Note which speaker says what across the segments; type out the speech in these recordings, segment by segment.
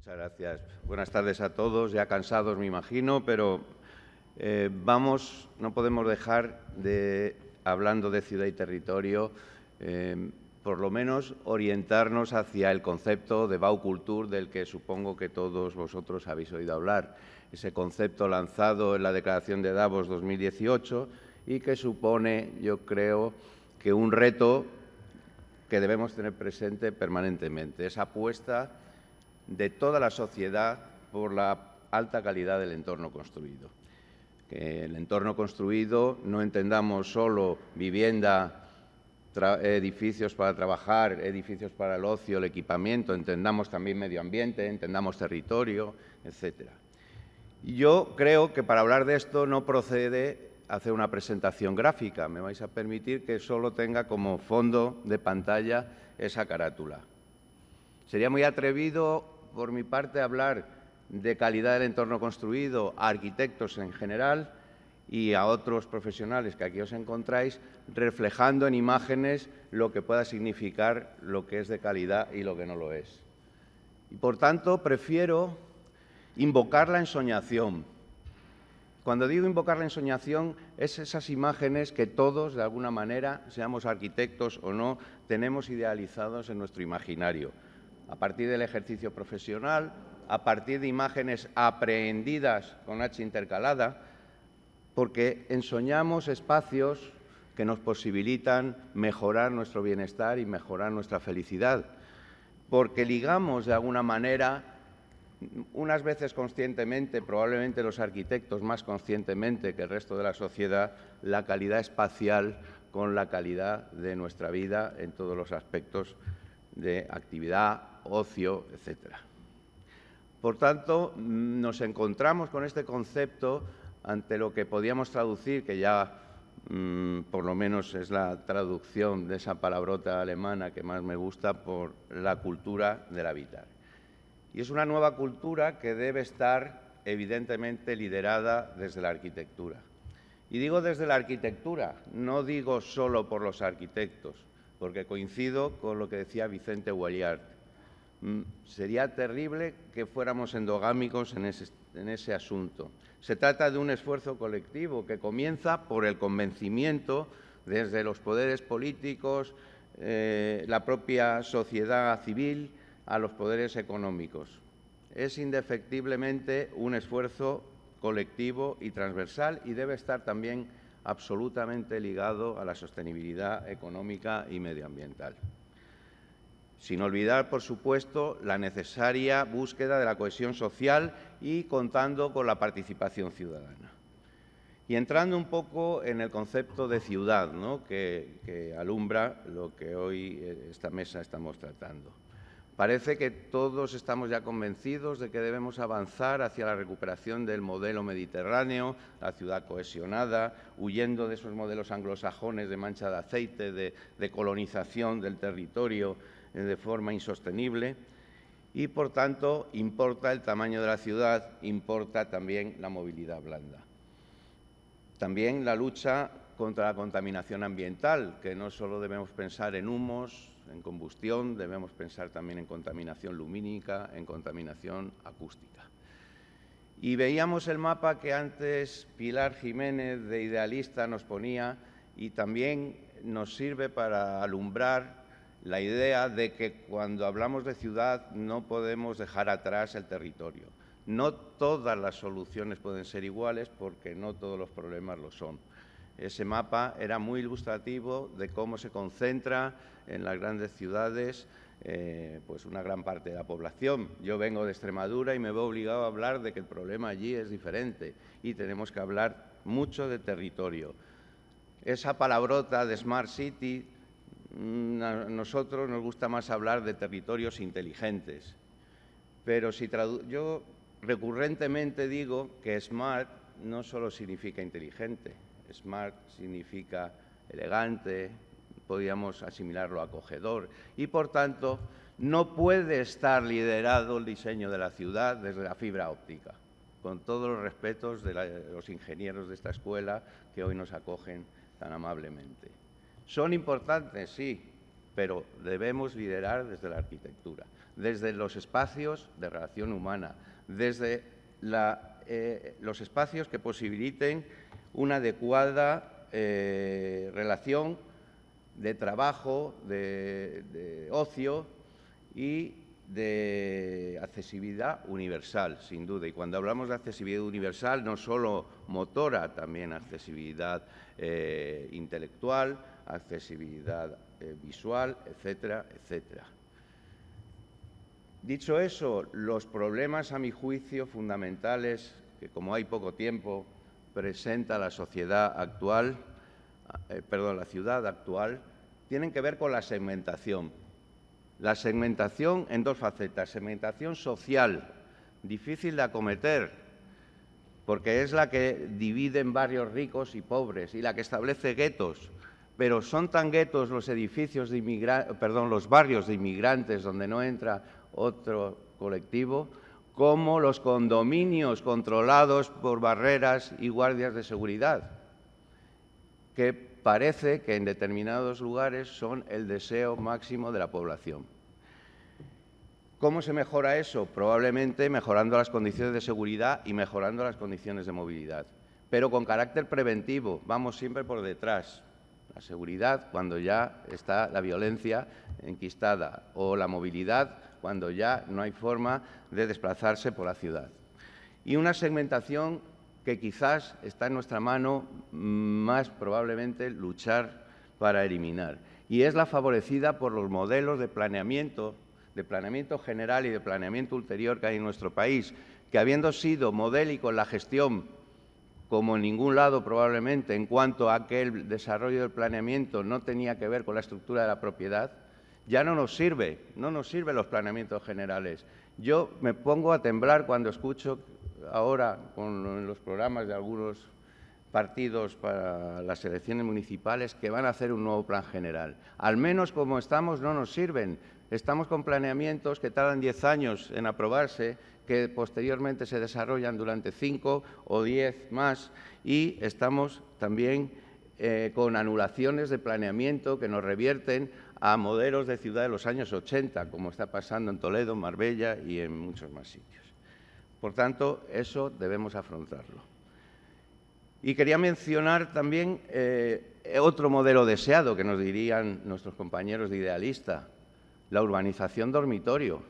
Speaker 1: Muchas gracias. Buenas tardes a todos, ya cansados me imagino, pero no podemos dejar de, hablando de ciudad y territorio, por lo menos orientarnos hacia el concepto de Baukultur del que supongo que todos vosotros habéis oído hablar. Ese concepto lanzado en la Declaración de Davos 2018 y que supone, yo creo, que un reto que debemos tener presente permanentemente, esa apuesta de toda la sociedad por la alta calidad del entorno construido. Que el entorno construido no entendamos solo vivienda, edificios para trabajar, edificios para el ocio, el equipamiento, entendamos también medio ambiente, entendamos territorio, etc. Y yo creo que para hablar de esto no procede hacer una presentación gráfica. Me vais a permitir que solo tenga como fondo de pantalla esa carátula. Sería muy atrevido, por mi parte, hablar de calidad del entorno construido a arquitectos en general y a otros profesionales que aquí os encontráis, reflejando en imágenes lo que pueda significar lo que es de calidad y lo que no lo es. Y, por tanto, prefiero invocar la ensoñación. Cuando digo invocar la ensoñación, es esas imágenes que todos, de alguna manera, seamos arquitectos o no, tenemos idealizados en nuestro imaginario, a partir del ejercicio profesional, a partir de imágenes aprehendidas con H intercalada, porque ensoñamos espacios que nos posibilitan mejorar nuestro bienestar y mejorar nuestra felicidad, porque ligamos de alguna manera, unas veces conscientemente, probablemente los arquitectos más conscientemente que el resto de la sociedad, la calidad espacial con la calidad de nuestra vida en todos los aspectos de actividad, ocio, etc. Por tanto, nos encontramos con este concepto ante lo que podíamos traducir, que ya por lo menos es la traducción de esa palabrota alemana que más me gusta, por la cultura del habitar. Y es una nueva cultura que debe estar evidentemente liderada desde la arquitectura. Y digo desde la arquitectura, no digo solo por los arquitectos, porque coincido con lo que decía Vicente Guallart. Sería terrible que fuéramos endogámicos en ese asunto. Se trata de un esfuerzo colectivo que comienza por el convencimiento desde los poderes políticos, la propia sociedad civil, a los poderes económicos. Es indefectiblemente un esfuerzo colectivo y transversal y debe estar también absolutamente ligado a la sostenibilidad económica y medioambiental. Sin olvidar, por supuesto, la necesaria búsqueda de la cohesión social y contando con la participación ciudadana. Y entrando un poco en el concepto de ciudad, ¿no?, que alumbra lo que hoy esta mesa estamos tratando. Parece que todos estamos ya convencidos de que debemos avanzar hacia la recuperación del modelo mediterráneo, la ciudad cohesionada, huyendo de esos modelos anglosajones de mancha de aceite, de colonización del territorio de forma insostenible. Y, por tanto, importa el tamaño de la ciudad, importa también la movilidad blanda. También la lucha contra la contaminación ambiental, que no solo debemos pensar en humos, en combustión, debemos pensar también en contaminación lumínica, en contaminación acústica. Y veíamos el mapa que antes Pilar Jiménez, de Idealista, nos ponía y también nos sirve para alumbrar la idea de que cuando hablamos de ciudad no podemos dejar atrás el territorio. No todas las soluciones pueden ser iguales porque no todos los problemas lo son. Ese mapa era muy ilustrativo de cómo se concentra en las grandes ciudades pues una gran parte de la población. Yo vengo de Extremadura y me veo obligado a hablar de que el problema allí es diferente y tenemos que hablar mucho de territorio. Esa palabrota de Smart City, a nosotros nos gusta más hablar de territorios inteligentes, pero yo recurrentemente digo que Smart no solo significa inteligente. Smart significa elegante, podríamos asimilarlo a acogedor y, por tanto, no puede estar liderado el diseño de la ciudad desde la fibra óptica, con todos los respetos de los ingenieros de esta escuela que hoy nos acogen tan amablemente. Son importantes, sí, pero debemos liderar desde la arquitectura, desde los espacios de relación humana, desde los espacios que posibiliten una adecuada relación de trabajo, de ocio y de accesibilidad universal, sin duda. Y cuando hablamos de accesibilidad universal, no solo motora, también accesibilidad intelectual, accesibilidad visual, etcétera, etcétera. Dicho eso, los problemas, a mi juicio, fundamentales, que como hay poco tiempo, presenta la sociedad actual, la ciudad actual, tienen que ver con la segmentación. La segmentación en dos facetas. Segmentación social, difícil de acometer, porque es la que divide en barrios ricos y pobres y la que establece guetos. Pero son tan guetos los edificios de los barrios de inmigrantes donde no entra otro colectivo, como los condominios controlados por barreras y guardias de seguridad, que parece que en determinados lugares son el deseo máximo de la población. ¿Cómo se mejora eso? Probablemente mejorando las condiciones de seguridad y mejorando las condiciones de movilidad, pero con carácter preventivo, vamos siempre por detrás. La seguridad cuando ya está la violencia enquistada o la movilidad cuando ya no hay forma de desplazarse por la ciudad. Y una segmentación que quizás está en nuestra mano más probablemente luchar para eliminar. Y es la favorecida por los modelos de planeamiento general y de planeamiento ulterior que hay en nuestro país, que habiendo sido modélico en la gestión, como en ningún lado probablemente, en cuanto a que el desarrollo del planeamiento no tenía que ver con la estructura de la propiedad, ya no nos sirven los planeamientos generales. Yo me pongo a temblar cuando escucho ahora con los programas de algunos partidos para las elecciones municipales que van a hacer un nuevo plan general. Al menos como estamos no nos sirven. Estamos con planeamientos que tardan 10 años en aprobarse, que posteriormente se desarrollan durante 5 o 10 más, y estamos también con anulaciones de planeamiento que nos revierten a modelos de ciudad de los años 80, como está pasando en Toledo, Marbella y en muchos más sitios. Por tanto, eso debemos afrontarlo. Y quería mencionar también otro modelo deseado que nos dirían nuestros compañeros de Idealista, la urbanización dormitorio.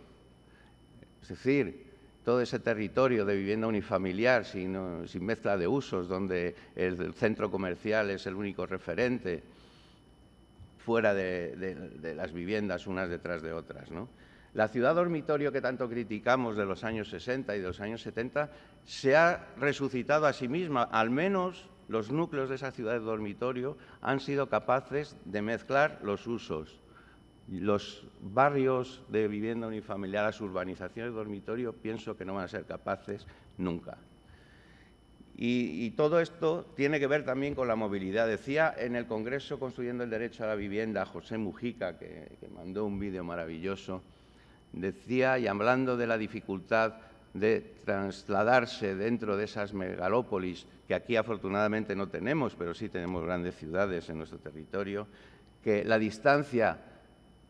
Speaker 1: Es decir, todo ese territorio de vivienda unifamiliar sin mezcla de usos, donde el centro comercial es el único referente, fuera de las viviendas unas detrás de otras, ¿no? La ciudad dormitorio que tanto criticamos de los años 60 y de los años 70 se ha resucitado a sí misma. Al menos los núcleos de esa ciudad de dormitorio han sido capaces de mezclar los usos. Los barrios de vivienda unifamiliar, las urbanizaciones de dormitorio, pienso que no van a ser capaces nunca. Y todo esto tiene que ver también con la movilidad. Decía en el Congreso Construyendo el Derecho a la Vivienda José Mujica, que mandó un vídeo maravilloso, decía, y hablando de la dificultad de trasladarse dentro de esas megalópolis, que aquí afortunadamente no tenemos, pero sí tenemos grandes ciudades en nuestro territorio, que la distancia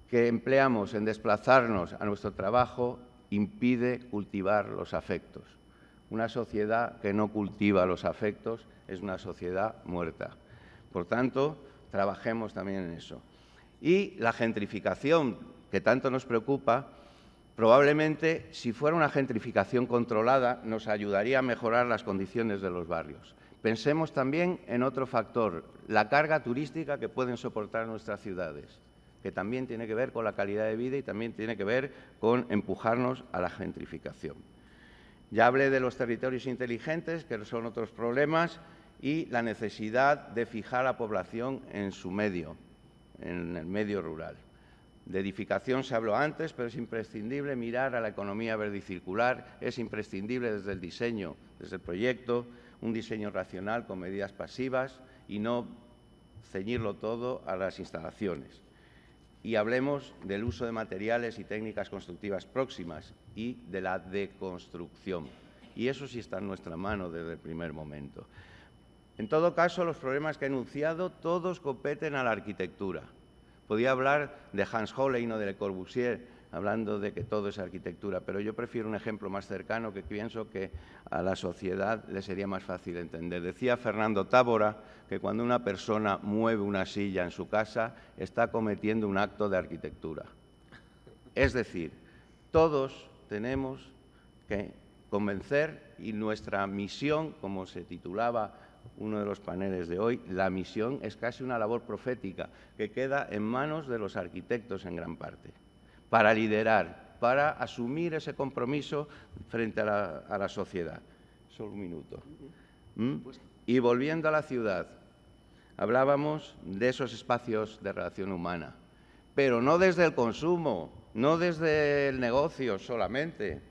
Speaker 1: que empleamos en desplazarnos a nuestro trabajo impide cultivar los afectos. Una sociedad que no cultiva los afectos es una sociedad muerta. Por tanto, trabajemos también en eso. Y la gentrificación, que tanto nos preocupa, probablemente, si fuera una gentrificación controlada, nos ayudaría a mejorar las condiciones de los barrios. Pensemos también en otro factor, la carga turística que pueden soportar nuestras ciudades, que también tiene que ver con la calidad de vida y también tiene que ver con empujarnos a la gentrificación. Ya hablé de los territorios inteligentes, que son otros problemas, y la necesidad de fijar a la población en su medio, en el medio rural. De edificación se habló antes, pero es imprescindible mirar a la economía verde y circular, es imprescindible desde el diseño, desde el proyecto, un diseño racional con medidas pasivas y no ceñirlo todo a las instalaciones. Y hablemos del uso de materiales y técnicas constructivas próximas y de la deconstrucción. Y eso sí está en nuestra mano desde el primer momento. En todo caso, los problemas que he enunciado, todos competen a la arquitectura, Podía hablar de Hans Hollein o de Le Corbusier, hablando de que todo es arquitectura, pero yo prefiero un ejemplo más cercano que pienso que a la sociedad le sería más fácil entender. Decía Fernando Tábora que cuando una persona mueve una silla en su casa está cometiendo un acto de arquitectura. Es decir, todos tenemos que convencer, y nuestra misión, como se titulaba uno de los paneles de hoy, la misión es casi una labor profética que queda en manos de los arquitectos en gran parte, para liderar, para asumir ese compromiso frente a la sociedad. Solo un minuto. Y volviendo a la ciudad, hablábamos de esos espacios de relación humana, pero no desde el consumo, no desde el negocio solamente.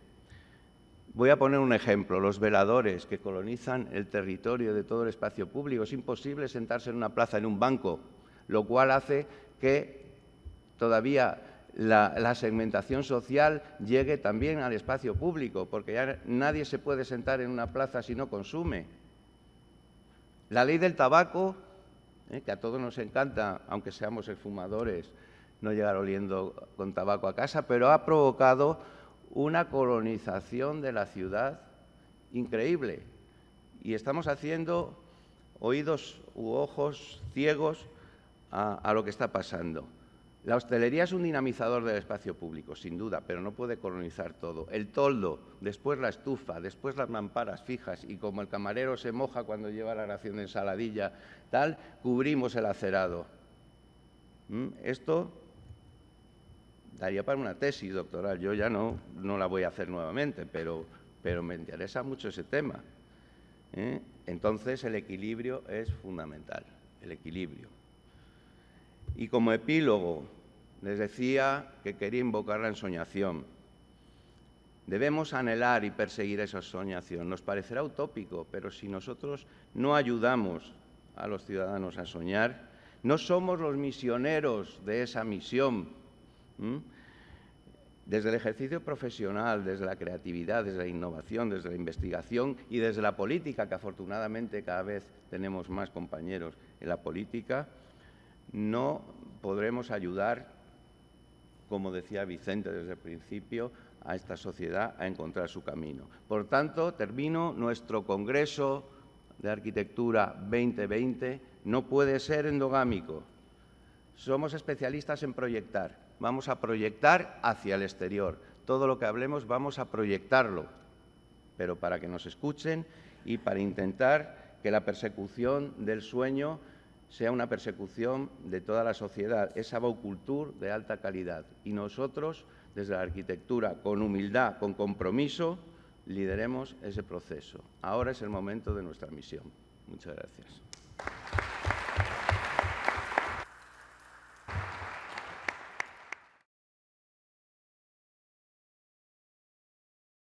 Speaker 1: Voy a poner un ejemplo, los veladores que colonizan el territorio de todo el espacio público. Es imposible sentarse en una plaza, en un banco, lo cual hace que todavía la segmentación social llegue también al espacio público, porque ya nadie se puede sentar en una plaza si no consume. La ley del tabaco, que a todos nos encanta, aunque seamos exfumadores, no llegar oliendo con tabaco a casa, pero ha provocado una colonización de la ciudad increíble. Y estamos haciendo oídos u ojos ciegos a lo que está pasando. La hostelería es un dinamizador del espacio público, sin duda, pero no puede colonizar todo. El toldo, después la estufa, después las mamparas fijas, y como el camarero se moja cuando lleva la ración de ensaladilla, tal, cubrimos el acerado. Esto daría para una tesis doctoral. Yo ya no la voy a hacer nuevamente, pero me interesa mucho ese tema. Entonces, el equilibrio es fundamental, el equilibrio. Y como epílogo, les decía que quería invocar la ensoñación. Debemos anhelar y perseguir esa soñación. Nos parecerá utópico, pero si nosotros no ayudamos a los ciudadanos a soñar, no somos los misioneros de esa misión. Desde el ejercicio profesional, desde la creatividad, desde la innovación, desde la investigación y desde la política, que afortunadamente cada vez tenemos más compañeros en la política, no podremos ayudar, como decía Vicente desde el principio, a esta sociedad a encontrar su camino. Por tanto, termino, nuestro Congreso de Arquitectura 2020 no puede ser endogámico. Somos especialistas en proyectar. Vamos a proyectar hacia el exterior. Todo lo que hablemos vamos a proyectarlo, pero para que nos escuchen y para intentar que la persecución del sueño sea una persecución de toda la sociedad, esa baucultura de alta calidad. Y nosotros, desde la arquitectura, con humildad, con compromiso, lideremos ese proceso. Ahora es el momento de nuestra misión. Muchas gracias.